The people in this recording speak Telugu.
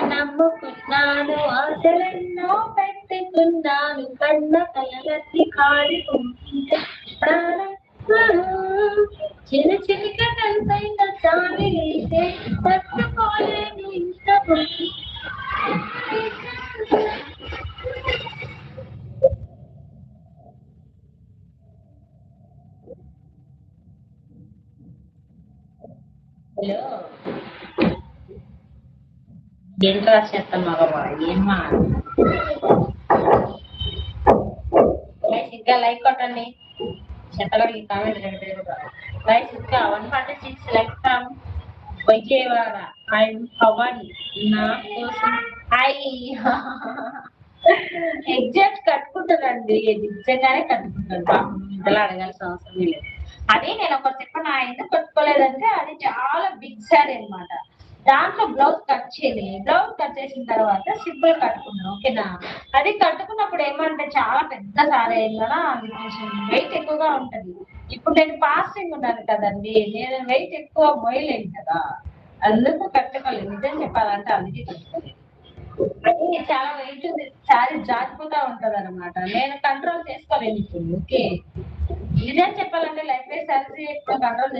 నమ్ముకున్నాను ఆశలెన్నో పెట్టుకున్నాను కన్న కలగతి కాలిపోతుంటే ప్రాణం చిన్న చిలిక కలిపైన చాలి లేస్తే తట్టుకోలేని ఇష్టపడి హలో ఏంట్రా చెత్త మగవా ఏమ్మా ఇంకా లైక్ కొట్టండి చెత్తలో ఈ కామెంట్ లైక్ ఇంకా 146 like from Vijayawada I'm Pavan నా కోసం ఎగ్జాక్ట్ కట్టుకుంటానండి నిజంగానే కట్టుకుంటాను పాపం ఇంతలో అడగాల్సిన అవసరం లేదు అది నేను ఒకటి చెప్పిన ఎందుకు కట్టుకోలేదంటే అది చాలా బిగ్ శారీ అనమాట దాంట్లో బ్లౌజ్ కట్ చేయలేదు బ్లౌజ్ కట్ చేసిన తర్వాత సింపుల్ కట్టుకున్నాను ఓకేనా అది కట్టుకున్నప్పుడు ఏమంటే చాలా పెద్ద సారీ అయింది కదా అది కొంచెం వెయిట్ ఎక్కువగా ఉంటది ఇప్పుడు నేను ఫాస్టింగ్ ఉన్నాను కదండి నేను వెయిట్ ఎక్కువ మోయలేను కదా అందుకు కట్టుకోలేదు నిజం చెప్పాలంటే అందుకే కట్టుకోలేదు అది చాలా వెయిట్ ఉంది శారీ జారిపోతా ఉంటది అనమాట నేను కంట్రోల్ చేసుకోలేను ఇప్పుడు ఓకే నిజం చెప్పాలంటే లైఫ్ శారీ ఎక్కువ కంట్రోల్